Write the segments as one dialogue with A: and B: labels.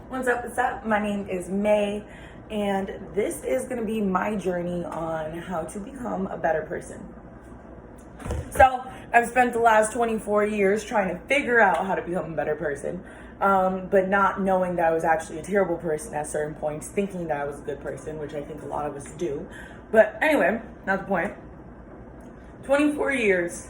A: What's up? What's up? My name is May, and this is going to be my journey on how to become a better person. So, I've spent the last 24 years trying to figure out how to become a better person, but not knowing that I was actually a terrible person at certain points, thinking that I was a good person, which I think a lot of us do. But anyway, not the point. 24 years,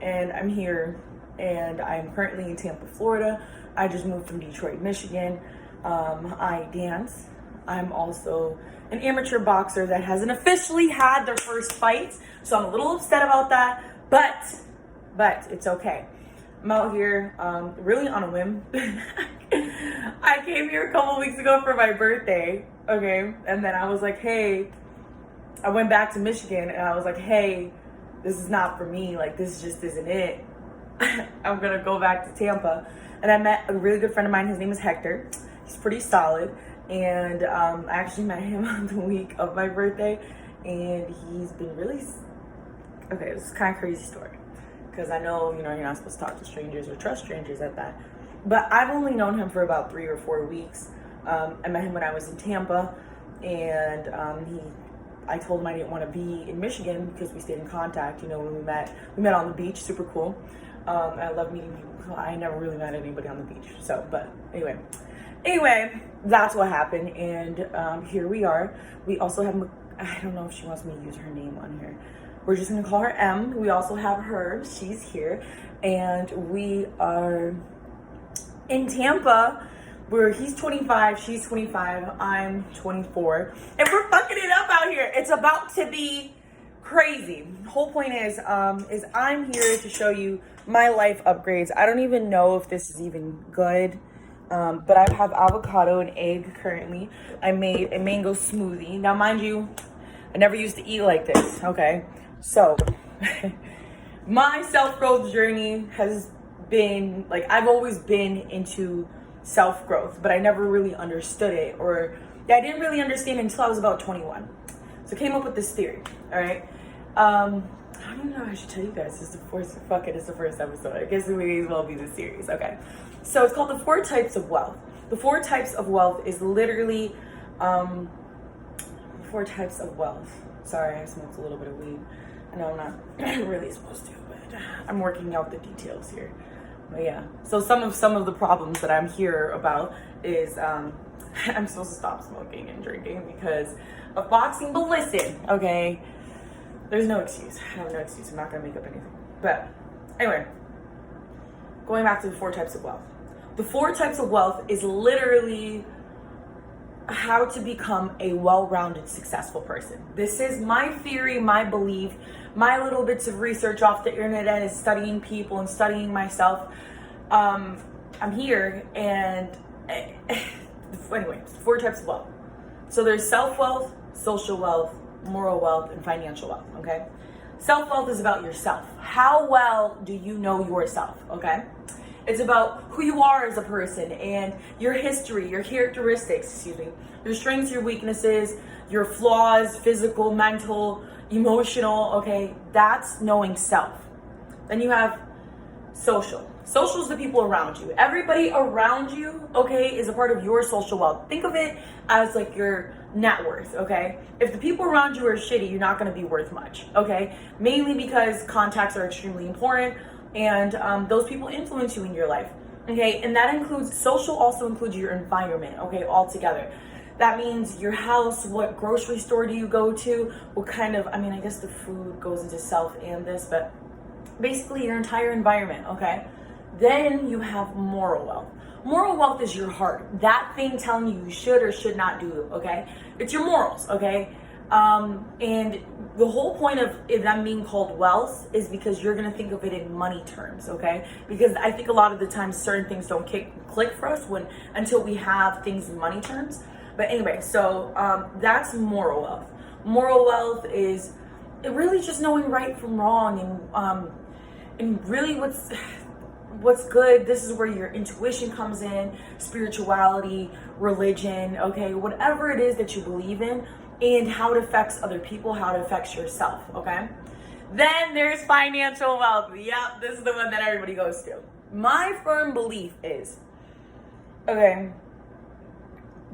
A: and I'm here, and I'm currently in Tampa, Florida. I just moved from Detroit, Michigan. I dance. I'm also an amateur boxer that hasn't officially had their first fight, so I'm a little upset about that, but it's okay. I'm out here really on a whim. I came here a couple weeks ago for my birthday, okay? And then I was like, hey, I went back to Michigan and I was like, hey, this is not for me. Like, this just isn't it. I'm gonna go back to Tampa. And I met a really good friend of mine. His name is Hector. He's pretty solid. And I actually met him on the week of my birthday. And he's been really... Okay, this is kind of crazy story. Because I know, you're not supposed to talk to strangers or trust strangers at that. But I've only known him for about 3 or 4 weeks. I met him when I was in Tampa. And I told him I didn't want to be in Michigan because we stayed in contact. When we met on the beach, super cool. I love meeting people. I never really met anybody on the beach. So, but anyway, that's what happened. And here we are. We also have, I don't know if she wants me to use her name on here. We're just going to call her M. We also have her. She's here. And we are in Tampa, where he's 25, she's 25, I'm 24. And we're fucking it up out here. It's about to be crazy. The whole point is I'm here to show you my life upgrades. I don't even know if this is even good, but I have avocado and egg currently. I made a mango smoothie. Now, mind you, I never used to eat like this, okay? So, my self-growth journey has been, I've always been into self-growth, but I never really understood it, I didn't really understand it until I was about 21. So I came up with this theory, all right? I don't even know if I should tell you guys. It's the first episode. I guess it may as well be the series. Okay. So it's called the 4 types of wealth. The 4 types of wealth is literally 4 types of wealth. Sorry, I smoked a little bit of weed. I know I'm not really supposed to, but I'm working out the details here. But yeah. So some of the problems that I'm here about is I'm supposed to stop smoking and drinking because of boxing. But listen, okay. There's no excuse. I have no excuse. I'm not going to make up anything. But anyway, going back to the 4 types of wealth. The 4 types of wealth is literally how to become a well-rounded, successful person. This is my theory, my belief, my little bits of research off the internet and studying people and studying myself. I'm here and anyway, 4 types of wealth. So there's self-wealth, social wealth, moral wealth, and financial wealth, okay? Self-wealth is about yourself. How well do you know yourself, okay? It's about who you are as a person and your history, your characteristics, your strengths, your weaknesses, your flaws, physical, mental, emotional, okay? That's knowing self. Then you have social. Social is the people around you. Everybody around you, okay, is a part of your social wealth. Think of it as like your net worth, okay? If the people around you are shitty, you're not going to be worth much, okay? Mainly because contacts are extremely important and those people influence you in your life, okay? And that includes, social also includes your environment, okay, altogether. That means your house, what grocery store do you go to, what kind of, I guess the food goes into self and this, but basically your entire environment, okay? Then you have moral wealth. Moral wealth is your heart. That thing telling you should or should not do, okay? It's your morals, okay? And the whole point of them being called wealth is because you're going to think of it in money terms, okay? Because I think a lot of the times certain things don't click for us until we have things in money terms. But anyway, so that's moral wealth. Moral wealth is really just knowing right from wrong and really what's good. This is where your intuition comes in, spirituality, religion, okay, whatever it is that you believe in, and how it affects other people, how it affects yourself, okay? Then there's financial wealth. Yep, this is the one that everybody goes to. My firm belief is, okay,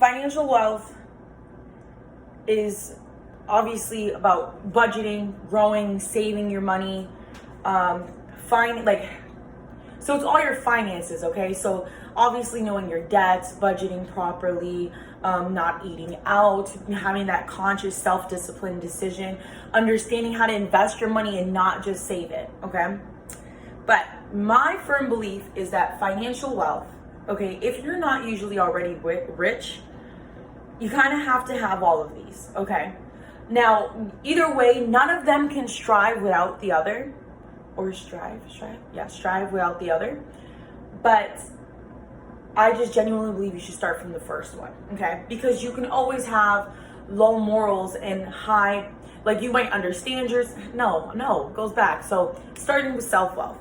A: financial wealth is obviously about budgeting, growing, saving your money, so it's all your finances, okay? So obviously knowing your debts, budgeting properly, not eating out, having that conscious self-discipline decision, understanding how to invest your money and not just save it, okay? But my firm belief is that financial wealth, okay, if you're not usually already rich, you kind of have to have all of these, okay? Now, either way, none of them can strive without the other, or strive without the other. But I just genuinely believe you should start from the first one, okay? Because you can always have low morals and high, like you might understand no, it goes back. So starting with self-wealth.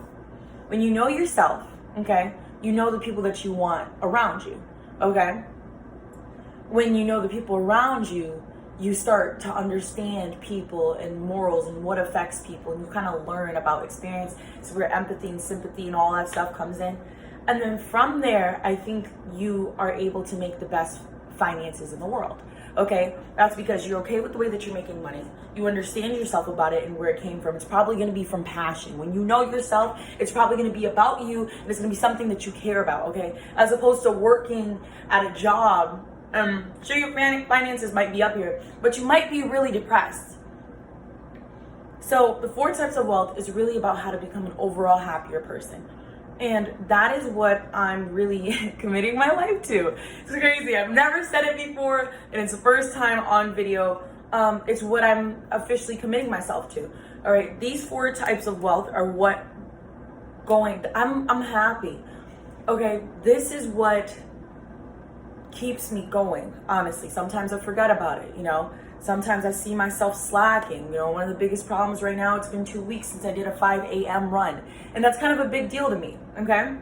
A: When you know yourself, okay, you know the people that you want around you, okay? When you know the people around you, you start to understand people and morals and what affects people, and you kind of learn about experience. So where empathy and sympathy and all that stuff comes in. And then from there, I think you are able to make the best finances in the world. Okay, that's because you're okay with the way that you're making money. You understand yourself about it and where it came from. It's probably going to be from passion. When you know yourself, it's probably going to be about you, and it's going to be something that you care about, okay? As opposed to working at a job. Sure, your finances might be up here, but you might be really depressed. So the 4 types of wealth is really about how to become an overall happier person. And that is what I'm really committing my life to. It's crazy. I've never said it before, and it's the first time on video. It's what I'm officially committing myself to. All right, these 4 types of wealth are what I'm happy. Okay, this is what keeps me going, honestly. Sometimes I forget about it, you know. Sometimes I see myself slacking. You know, one of the biggest problems right now, it's been 2 weeks since I did a 5 a.m. run. And that's kind of a big deal to me, okay?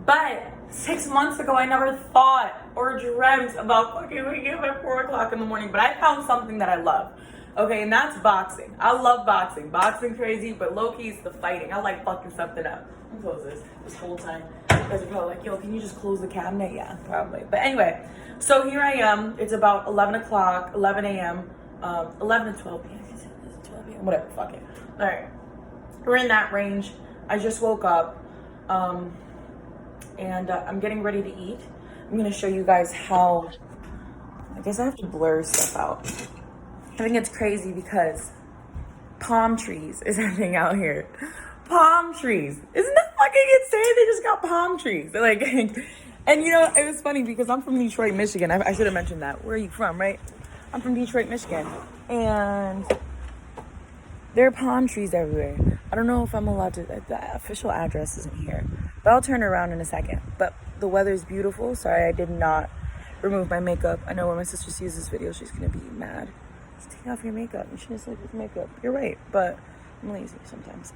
A: But 6 months ago, I never thought or dreamt about fucking waking up at 4 o'clock in the morning. But I found something that I love, okay? And that's boxing. I love boxing. Boxing crazy, but low-key is the fighting. I like fucking something up. I'm close this whole time. You guys are probably like, yo, can you just close the cabinet? Yeah, probably. But anyway, so here I am. It's about 11 o'clock, 11 a.m., 11 to 12 p.m. 12 p.m. Whatever, fuck it. All right. We're in that range. I just woke up, and I'm getting ready to eat. I'm going to show you guys how, I guess I have to blur stuff out. I think it's crazy because palm trees is a thing out here. Palm trees. Isn't that fucking insane? They just got palm trees. They're like, and you know, it was funny because I'm from Detroit, Michigan. I should have mentioned that. Where are you from, right? I'm from Detroit, Michigan. And there are palm trees everywhere. I don't know if I'm allowed to, the official address isn't here. But I'll turn around in a second. But the weather's beautiful. Sorry, I did not remove my makeup. I know when my sister sees this video, she's going to be mad. Just take off your makeup. You shouldn't sleep with makeup. You're right, but I'm lazy sometimes.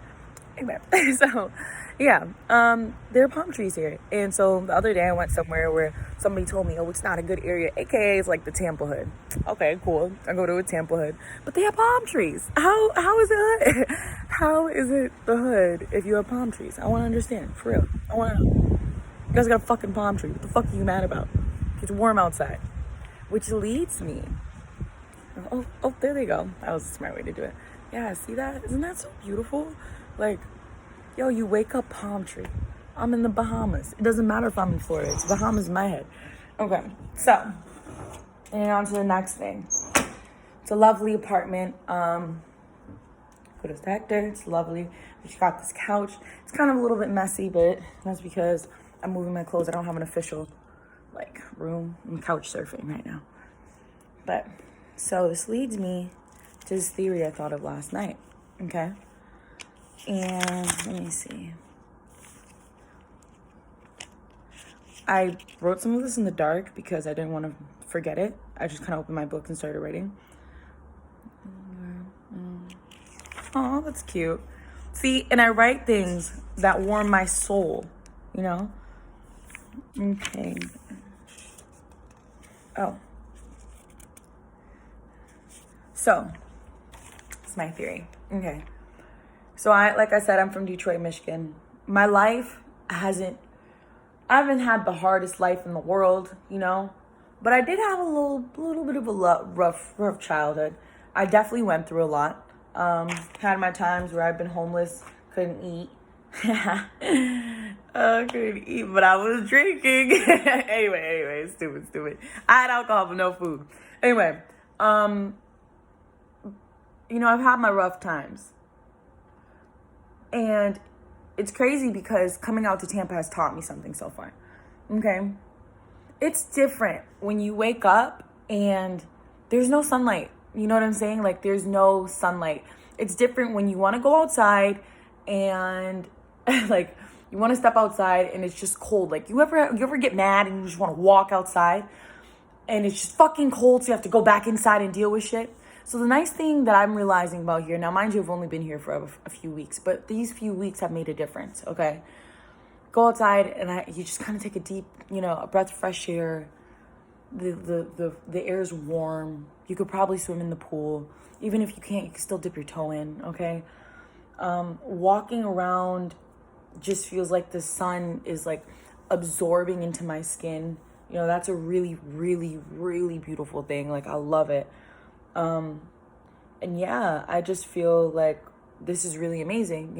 A: Anyway, so yeah, there are palm trees here. And so the other day I went somewhere where somebody told me, oh, it's not a good area, aka it's like the Tampa hood. Okay, cool. I go to a Tampa hood, but they have palm trees. How is it hood? How is it the hood if you have palm trees? I want to understand, for real. I want to know. You guys got a fucking palm tree. What the fuck are you mad about? It's warm outside. Which leads me, oh, there they go. That was a smart way to do it. Yeah, see that? Isn't that so beautiful? Like, yo, you wake up, palm tree. I'm in the Bahamas. It doesn't matter if I'm in Florida. It's Bahamas in my head. Okay, so, and on to the next thing. It's a lovely apartment. Good as Hector. It's lovely. We got this couch. It's kind of a little bit messy, but that's because I'm moving my clothes. I don't have an official, like, room. I'm couch surfing right now. But, so this leads me to this theory I thought of last night, okay? And let me see. I wrote some of this in the dark because I didn't want to forget it. I just kind of opened my book and started writing. Oh, that's cute. See, and I write things that warm my soul, you know? Okay. Oh. So, it's my theory. Okay. So like I said, I'm from Detroit, Michigan. My life I haven't had the hardest life in the world, you know? But I did have a little bit of a rough childhood. I definitely went through a lot. Had my times where I've been homeless, couldn't eat. Couldn't eat, but I was drinking. anyway, stupid. I had alcohol but no food. Anyway, I've had my rough times. And it's crazy because coming out to Tampa has taught me something so far. Okay? It's different when you wake up and there's no sunlight. You know what I'm saying? Like, there's no sunlight. It's different when you want to go outside and like you want to step outside and it's just cold. Like, you ever get mad and you just want to walk outside and it's just fucking cold, so you have to go back inside and deal with shit. So the nice thing that I'm realizing about here, now mind you, I've only been here for a few weeks, but these few weeks have made a difference. Okay, go outside and you just kind of take a deep, a breath of fresh air. The air is warm. You could probably swim in the pool. Even if you can't, you can still dip your toe in. Okay, walking around just feels like the sun is like absorbing into my skin. That's a really, really, really beautiful thing. Like, I love it. And yeah, I just feel like this is really amazing,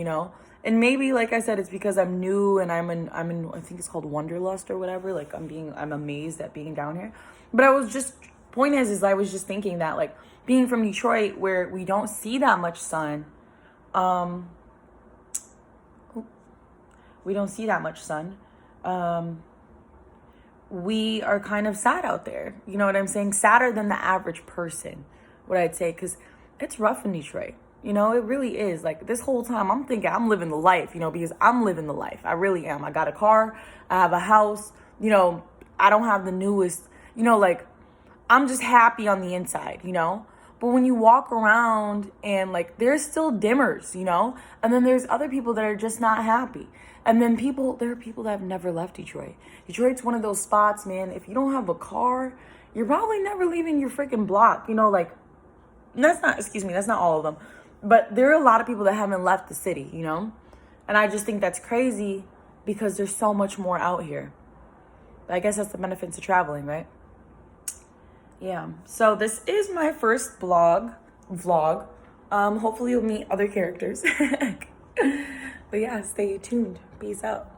A: And maybe, like I said, it's because I'm new and I'm in, I think it's called Wanderlust or whatever. Like, I'm amazed at being down here. But I was just thinking that, like, being from Detroit where we don't see that much sun, we are kind of sad out there. You know what I'm saying? Sadder than the average person, what I'd say, because it's rough in Detroit. It really is. Like, this whole time I'm thinking I'm living the life, because I'm living the life. I really am. I got a car. I have a house. I don't have the newest, like, I'm just happy on the inside, But when you walk around and, like, there's still dimmers, and then there's other people that are just not happy. And then there are people that have never left Detroit. Detroit's one of those spots, man. If you don't have a car, you're probably never leaving your freaking block. Like, that's not all of them. But there are a lot of people that haven't left the city, And I just think that's crazy because there's so much more out here. But I guess that's the benefits of traveling, right? Yeah. So this is my first vlog. Hopefully you'll meet other characters. But yeah, stay tuned. Peace out.